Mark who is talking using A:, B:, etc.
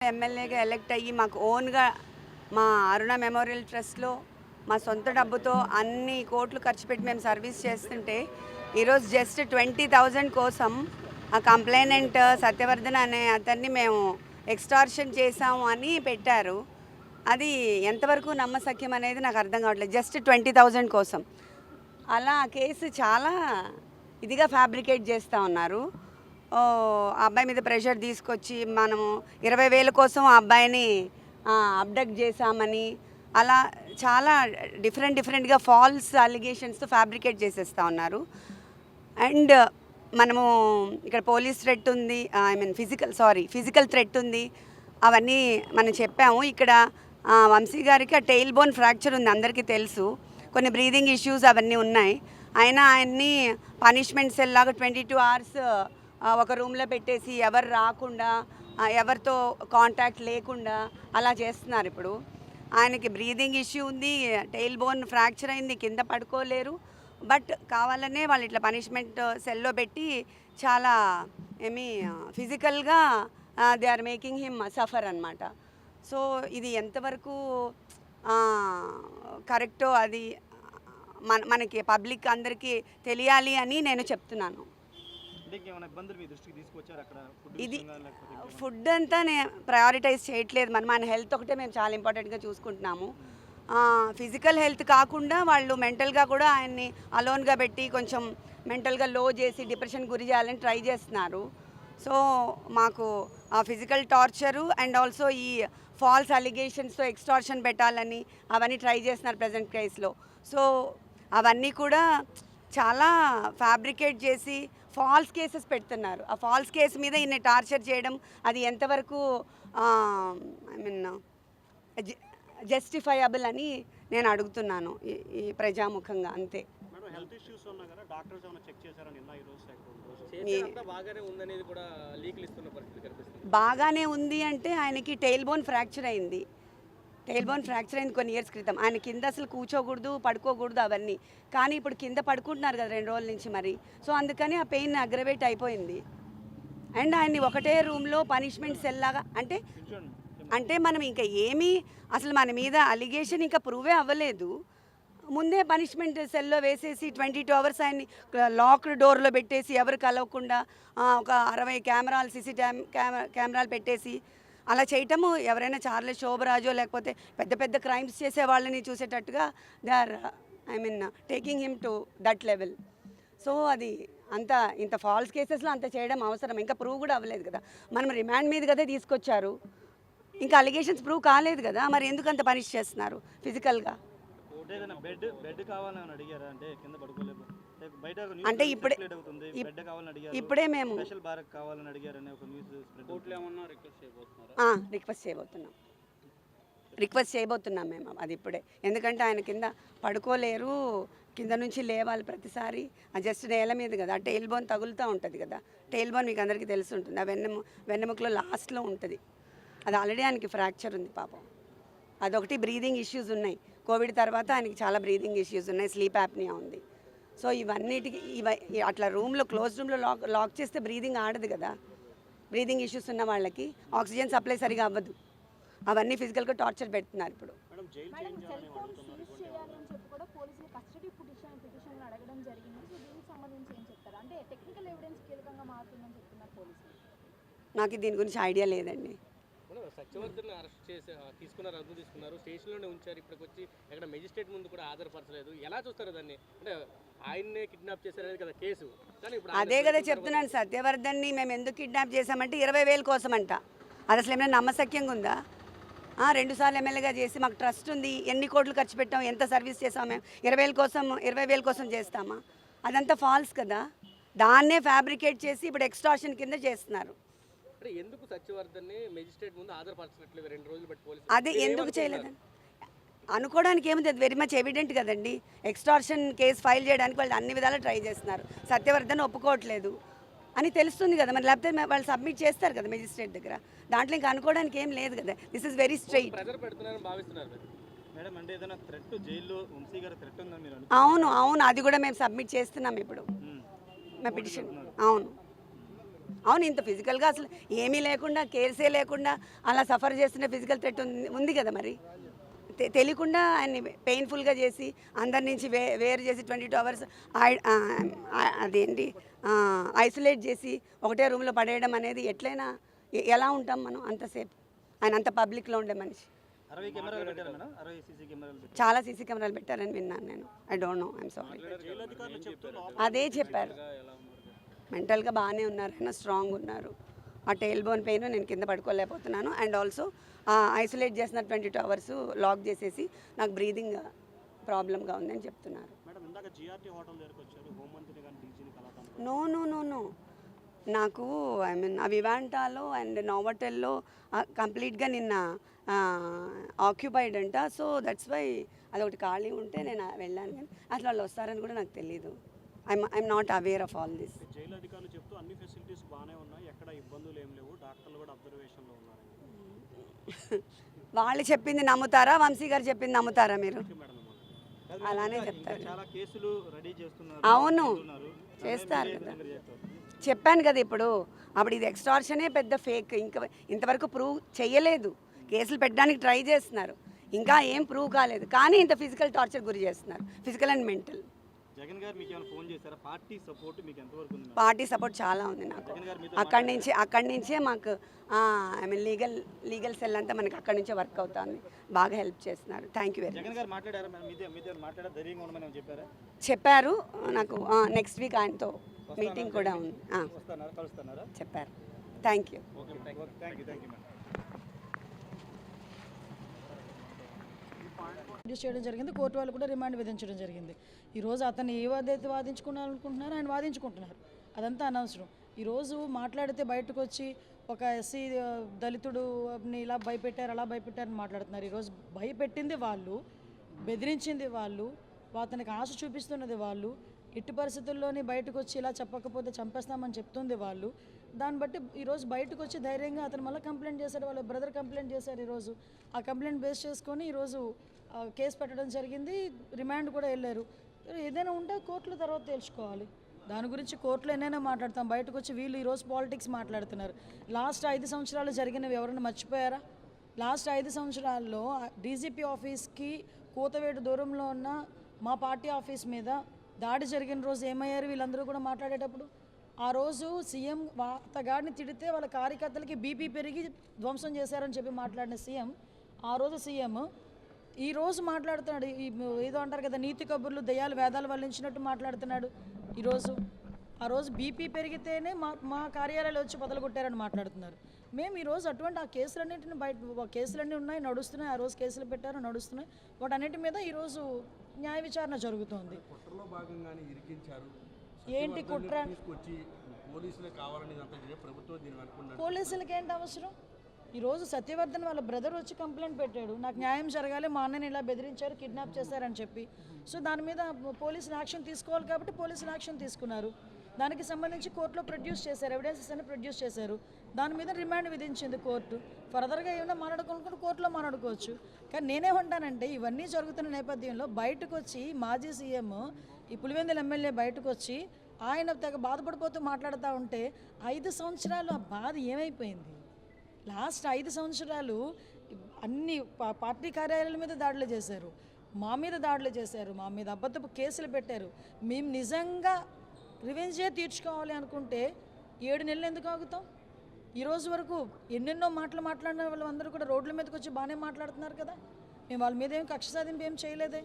A: ఎమ్మెల్యేగా ఎలక్ట్ అయ్యి మాకు ఓన్గా మా అరుణ మెమోరియల్ ట్రస్ట్లో మా సొంత డబ్బుతో అన్ని కోట్లు ఖర్చు పెట్టి మేము సర్వీస్ చేస్తుంటే ఈరోజు జస్ట్ 20,000 కోసం ఆ కంప్లైనెంట్ సత్యవర్ధన్ అనే అతన్ని మేము ఎక్స్టార్షన్ చేసాము అని పెట్టారు. అది ఎంతవరకు నమ్మశక్యం అనేది నాకు అర్థం కావట్లేదు. జస్ట్ 20,000 కోసం అలా కేసు చాలా ఇదిగా ఫ్యాబ్రికేట్ చేస్తూ ఉన్నారు. ఆ అబ్బాయి మీద ప్రెషర్ తీసుకొచ్చి మనము 20,000 కోసం ఆ అబ్బాయిని అబ్డక్ట్ చేశామని అలా చాలా డిఫరెంట్గా ఫాల్స్ అలిగేషన్స్తో ఫ్యాబ్రికేట్ చేసేస్తూ ఉన్నారు. అండ్ మనము ఇక్కడ పోలీస్ థ్రెట్ ఉంది, ఫిజికల్ థ్రెట్ ఉంది, అవన్నీ మనం చెప్పాము. ఇక్కడ వంశీ గారికి ఆ టెయిల్ బోన్ ఫ్రాక్చర్ ఉంది, అందరికీ తెలుసు. కొన్ని బ్రీదింగ్ ఇష్యూస్ అవన్నీ ఉన్నాయి. అయినా ఆయన్ని పనిష్మెంట్ సెల్ లాగా 22 hours ఒక రూమ్లో పెట్టేసి ఎవరు రాకుండా ఎవరితో కాంటాక్ట్ లేకుండా అలా చేస్తున్నారు. ఇప్పుడు ఆయనకి బ్రీదింగ్ ఇష్యూ ఉంది, టెయిల్ బోన్ ఫ్రాక్చర్ అయింది, కింద పడుకోలేరు. బట్ కావాలనే వాళ్ళు ఇట్లా పనిష్మెంట్ సెల్లో పెట్టి చాలా ఫిజికల్గా they are making him suffer అనమాట. సో ఇది ఎంతవరకు కరెక్టో అది మనకి పబ్లిక్ అందరికీ తెలియాలి అని నేను చెప్తున్నాను. ఇది ఫుడ్ అంతా నేను ప్రయారిటైజ్ చేయట్లేదు. మన హెల్త్ ఒకటే మేము చాలా ఇంపార్టెంట్గా చూసుకుంటున్నాము. ఫిజికల్ హెల్త్ కాకుండా వాళ్ళు మెంటల్గా కూడా ఆయన్ని అలోన్గా పెట్టి కొంచెం మెంటల్గా లో చేసి డిప్రెషన్ గురి చేయాలని ట్రై చేస్తున్నారు. సో మాకు ఆ ఫిజికల్ టార్చరు అండ్ ఆల్సో ఈ ఫాల్స్ అలిగేషన్స్తో ఎక్స్టార్షన్ పెట్టాలని అవన్నీ ట్రై చేస్తున్నారు ప్రజెంట్ కేసులో. సో అవన్నీ కూడా చాలా ఫ్యాబ్రికేట్ చేసి ఫాల్స్ కేసెస్ పెడుతున్నారు. ఆ ఫాల్స్ కేసు మీద ఈయన టార్చర్ చేయడం అది ఎంతవరకు జస్టిఫైయబుల్ అని నేను అడుగుతున్నాను ఈ ప్రజాముఖంగా. అంతే. బాగానే ఉంది అంటే ఆయనకి టెయిల్ బోన్ ఫ్రాక్చర్ అయింది కొన్ని ఇయర్స్ క్రితం. ఆయన కింద అసలు కూర్చోకూడదు, పడుకోకూడదు అవన్నీ. కానీ ఇప్పుడు కింద పడుకుంటున్నారు కదా 2 రోజుల నుంచి మరి. సో అందుకని ఆ పెయిన్ అగ్రవేట్ అయిపోయింది. అండ్ ఆయన్ని ఒకటే రూమ్లో పనిష్మెంట్ సెల్ లాగా అంటే మనం ఇంకా ఏమీ అసలు మన మీద అలిగేషన్ ఇంకా ప్రూవే అవ్వలేదు. ముందే పనిష్మెంట్ సెల్లో వేసేసి 22 hours ఆయన్ని లాక్డ్ డోర్లో పెట్టేసి ఎవరు కలవకుండా ఒక 60 కెమెరాలు కెమెరాలు పెట్టేసి అలా చేయటము ఎవరైనా చార్లెస్ శోభరాజో లేకపోతే పెద్ద క్రైమ్స్ చేసే వాళ్ళని చూసేటట్టుగా they are taking him to that level. So అది ఇంత ఫాల్స్ కేసెస్లో అంత చేయడం అవసరం? ఇంకా ప్రూవ్ కూడా అవ్వలేదు కదా. మనం రిమాండ్ మీద కదా తీసుకొచ్చారు, ఇంకా అలిగేషన్స్ ప్రూవ్ కాలేదు కదా. మరి ఎందుకు అంత పనిష్ చేస్తున్నారు ఫిజికల్గా? అంటే ఇప్పుడే మేము రిక్వెస్ట్ చేయబోతున్నాం మేము అది ఇప్పుడే. ఎందుకంటే ఆయన కింద పడుకోలేరు, కింద నుంచి లేవాలి ప్రతిసారి. జస్ట్ నేల మీద కదా, ఆ టెయిల్ బోన్ తగులుతూ ఉంటుంది కదా. టెయిల్ బోన్ మీకు అందరికీ తెలిసి ఉంటుంది, ఆ వెన్నెముకలో లాస్ట్లో ఉంటుంది. అది ఆల్రెడీ ఆయనకి ఫ్రాక్చర్ ఉంది పాపం. అదొకటి. బ్రీదింగ్ ఇష్యూస్ ఉన్నాయి. కోవిడ్ తర్వాత ఆయనకి చాలా బ్రీదింగ్ ఇష్యూస్ ఉన్నాయి, స్లీప్ యాప్నియా ఉంది. సో ఇవన్నిటికి అట్లా క్లోజ్ రూమ్లో లాక్ చేస్తే బ్రీదింగ్ ఆడదు కదా. బ్రీదింగ్ ఇష్యూస్ ఉన్న వాళ్ళకి ఆక్సిజన్ సప్లై సరిగా అవ్వదు. అవన్నీ ఫిజికల్గా టార్చర్ పెడుతున్నారు ఇప్పుడు. నాకు దీని గురించి ఐడియా లేదండి.
B: సత్యవర్ధన్ అరెస్ట్ చేసి తీసుకున్నారు, స్టేషన్లోనే ఉంచారు. ఇప్పటికి వచ్చి ఎక్కడ మెజిస్ట్రేట్ ముందు కూడా ఆధారపరచలేదు. ఎలా చూస్తారు దాన్ని? అంటే ఆయన్నే కిడ్నాప్ చేశారనేది కదా కేసు. కానీ ఇప్పుడు
A: అదే కదా చెప్తున్నాను. సత్యవర్ధన్ని మేము ఎందుకు కిడ్నాప్ చేశామంటే 20,000 కోసం అంట. అది అసలు ఏమైనా నమ్మశక్యంగా ఉందా? 2 సార్లు ఎమ్మెల్యేగా చేసి మాకు ట్రస్ట్ ఉంది, ఎన్ని కోట్లు ఖర్చు పెట్టాం, ఎంత సర్వీస్ చేసాం మేము. 20,000 కోసం చేస్తామా? అదంతా ఫాల్స్ కదా. దాన్నే ఫ్యాబ్రికేట్ చేసి ఇప్పుడు ఎక్స్టార్షన్ కింద చేస్తున్నారు.
B: ఎందుకు సత్యవర్ధన్ని మెజిస్ట్రేట్ ముందు ఆధారపరచట్లేదు 2 రోజులు బట్టి పోలీసులు?
A: అదే ఎందుకు చేయలేదని అనుకోవడానికి ఏముంది, అది వెరీ మచ్ ఎవిడెంట్ కదండి. ఎక్స్టార్షన్ కేసు ఫైల్ చేయడానికి వాళ్ళు అన్ని విధాలా ట్రై చేస్తున్నారు. సత్యవర్ధన్ ఒప్పుకోవట్లేదు అని తెలుస్తుంది కదా మరి. లేకపోతే వాళ్ళు సబ్మిట్ చేస్తారు కదా మెజిస్ట్రేట్ దగ్గర. దాంట్లో ఇంకా అనుకోవడానికి ఏం లేదు కదా. This is very straight. అవును, అది కూడా మేము సబ్మిట్ చేస్తున్నాం ఇప్పుడు మా పిటిషన్. అవును. అవును, ఇంత ఫిజికల్గా అసలు ఏమీ లేకుండా, కేర్సే లేకుండా అలా సఫర్ చేస్తున్న ఫిజికల్ థ్రెట్ ఉంది కదా మరి. తెలియకుండా ఆయన్ని పెయిన్ఫుల్గా చేసి అందరి నుంచి వేరు చేసి 22 అవర్స్ అదేంటి ఐసోలేట్ చేసి ఒకటే రూమ్లో పడేయడం అనేది ఎట్లయినా ఎలా ఉంటాం మనం అంతసేపు? ఆయన అంత పబ్లిక్లో ఉండే మనిషి.
C: 60 కెమెరాలు పెట్టారు మేడం, 60 సీసీ కెమెరాలు పెట్టారు.
A: చాలా సీసీ కెమెరాలు పెట్టారని విన్నాను నేను. I don't know, I'm sorry. అదే చెప్పారు, మెంటల్గా బాగానే ఉన్నారు, ఆయన స్ట్రాంగ్ ఉన్నారు. ఆ టెయిల్ బోన్ పెయిన్ నేను కింద పడుకోలేకపోతున్నాను. అండ్ ఆల్సో ఐసోలేట్ చేసిన 22 అవర్స్ లాక్ చేసేసి నాకు బ్రీదింగ్ ప్రాబ్లంగా ఉందని చెప్తున్నారు.
C: మేడం ఇందాక జిఆర్టీ హోటల్ దగ్గరకు వచ్చారు, హోంమంత్రిని కానీ డీజీని కలవడానికి.
A: నో నో నో నో, నాకు ఐ మీన్ ఆ వివాంటాలో అండ్ నోవటెల్లో కంప్లీట్గా నిన్న ఆక్యుపైడ్ అంట. సో దట్స్ వై అదొకటి ఖాళీ ఉంటే నేను వెళ్ళాను, కానీ అసలు వాళ్ళు వస్తారని కూడా నాకు తెలీదు. I'm not aware of all this.
C: Jail అధికారులు చెప్తూ అన్ని ఫెసిలిటీస్ బాగానే ఉన్నాయి, ఎక్కడ ఇబ్బందులు ఏం లేవు, డాక్టర్లు కూడా అబ్జర్వేషన్లో ఉన్నారు.
A: వాళ్ళు చెప్పింది నమ్ముతారా, వంశీ గారు చెప్పింది నమ్ముతారా మీరు?
C: మేడం
A: అలానే చెప్తారు.
C: చాలా కేసులు రెడీ చేస్తున్నారు.
A: అవును, చేస్తారు కదా. చెప్పాను కదా ఇప్పుడు. అప్పుడు ఇది ఎక్స్టార్షనే పెద్ద ఫేక్. ఇంకా ఇంతవరకు ప్రూవ్ చేయలేదు. కేసులు పెట్టడానికి ట్రై చేస్తున్నారు, ఇంకా ఏం ప్రూవ్ కాలేదు. కానీ ఇంత ఫిజికల్ టార్చర్ గురి చేస్తున్నారు, ఫిజికల్ అండ్ మెంటల్.
C: జగన్ గారు మీకు ఏమైనా ఫోన్ చేశారా? పార్టీ సపోర్ట్ మీకు ఎంతవరకు ఉంది?
A: పార్టీ సపోర్ట్ చాలా ఉంది నాకు. అక్కడి నుంచే మాకు ఐ మీన్ లీగల్ సెల్ అంతా మనకి అక్కడి నుంచే వర్క్ అవుతుంది. బాగా హెల్ప్ చేస్తున్నారు. Thank you very much.
C: Jagan గారు మాట్లాడారా? మీతో మాట్లాడారు, ధైర్యంగా ఉండమని చెప్పారా?
A: చెప్పారు నాకు. నెక్స్ట్ వీక్ ఆయనతో మీటింగ్ కూడా ఉంది.
C: కలుస్తున్నారా?
A: చెప్పారు. Thank you.
C: Thank you madam.
D: Produce చేయడం జరిగింది. కోర్టు వాళ్ళు కూడా రిమాండ్ విధించడం జరిగింది. ఈరోజు అతను ఏ వాదైతే వాదించుకున్నారనుకుంటున్నారో ఆయన వాదించుకుంటున్నారు. అదంతా అనవసరం. ఈరోజు మాట్లాడితే బయటకు వచ్చి ఒక ఎస్సీ దళితుడు ఇలా భయపెట్టారు, అలా భయపెట్టారని మాట్లాడుతున్నారు. ఈరోజు భయపెట్టింది వాళ్ళు, బెదిరించింది వాళ్ళు, అతనికి ఆశ చూపిస్తున్నది వాళ్ళు, ఎట్టి పరిస్థితుల్లోని బయటకు వచ్చి ఇలా చెప్పకపోతే చంపేస్తామని చెప్తుంది వాళ్ళు. దాన్ని బట్టి ఈరోజు బయటకు వచ్చి ధైర్యంగా అతను మళ్ళీ కంప్లైంట్ చేశారు, వాళ్ళ బ్రదర్ కంప్లైంట్ చేశారు. ఈరోజు ఆ కంప్లైంట్ బేస్ చేసుకొని ఈరోజు కేసు పెట్టడం జరిగింది, రిమాండ్ కూడా వెళ్ళారు. ఏదైనా ఉంటే కోర్టుల తర్వాత తెలుసుకోవాలి. దాని గురించి కోర్టులో ఏదైనా మాట్లాడతాం. బయటకు వచ్చి వీళ్ళు ఈరోజు పాలిటిక్స్ మాట్లాడుతున్నారు. లాస్ట్ 5 సంవత్సరాలు జరిగినవి ఎవరైనా మర్చిపోయారా? లాస్ట్ 5 సంవత్సరాల్లో డీజీపీ ఆఫీస్కి కూతవేటు దూరంలో ఉన్న మా పార్టీ ఆఫీస్ మీద దాడి జరిగిన రోజు ఏమయ్యారు వీళ్ళందరూ కూడా మాట్లాడేటప్పుడు? ఆ రోజు సీఎం అతగాడిని తిడితే వాళ్ళ కార్యకర్తలకి బీపీ పెరిగి ధ్వంసం చేశారని చెప్పి మాట్లాడిన సీఎం, ఆ రోజు సీఎం ఈరోజు మాట్లాడుతున్నాడు. ఏదో అంటారు కదా, నీతి కబుర్లు దయ్యాలు వేదాలు వల్లించినట్టు మాట్లాడుతున్నాడు. ఈరోజు ఆ రోజు బీపీ పెరిగితేనే మా కార్యాలయాలు వచ్చి బదలగొట్టారని మాట్లాడుతున్నారు. మేము ఈరోజు అటువంటి ఆ కేసులన్నింటిని కేసులన్నీ ఉన్నాయి, నడుస్తున్నాయి. ఆ రోజు కేసులు పెట్టారు, నడుస్తున్నాయి. వాటన్నిటి మీద ఈరోజు న్యాయ విచారణ జరుగుతోంది. ఏంటి కుట్ర? పోలీసులకి ఏంటి అవసరం? ఈరోజు సత్యవర్ధన్ వాళ్ళ బ్రదర్ వచ్చి కంప్లైంట్ పెట్టాడు, నాకు న్యాయం జరగాలి, మా అన్నని ఇలా బెదిరించారు, కిడ్నాప్ చేశారని చెప్పి. సో దాని మీద పోలీసులు యాక్షన్ తీసుకోవాలి కాబట్టి పోలీసులు యాక్షన్ తీసుకున్నారు. దానికి సంబంధించి కోర్టులో ప్రొడ్యూస్ చేశారు, ఎవిడెన్సెస్ అన్ని ప్రొడ్యూస్ చేశారు. దాని మీద రిమాండ్ విధించింది కోర్టు. ఫర్దర్గా ఏమైనా మాట్లాడుకోనుకుంటే కోర్టులో మాట్లాడుకోవచ్చు. కానీ నేనేమంటానంటే ఇవన్నీ జరుగుతున్న నేపథ్యంలో బయటకు వచ్చి మాజీ సీఎం ఈ పులివెందుల ఎమ్మెల్యే బయటకు వచ్చి ఆయన తెగ బాధపడిపోతూ మాట్లాడుతూ ఉంటే 5 సంవత్సరాలు ఆ బాధ ఏమైపోయింది? లాస్ట్ 5 సంవత్సరాలు అన్ని పార్టీ కార్యాలయాల మీద దాడులు చేశారు, మా మీద దాడులు చేశారు, మా మీద అబద్ధపు కేసులు పెట్టారు. మేము నిజంగా రివెంజే తీర్చుకోవాలి అనుకుంటే 7 నెలలు ఎందుకు ఆగుతాం? ఈరోజు వరకు ఎన్నెన్నో మాటలు మాట్లాడిన వాళ్ళందరూ కూడా రోడ్ల మీదకి వచ్చి బాగానే మాట్లాడుతున్నారు కదా. మేము వాళ్ళ మీద ఏం కక్ష సాధింపు ఏం చేయలేదే.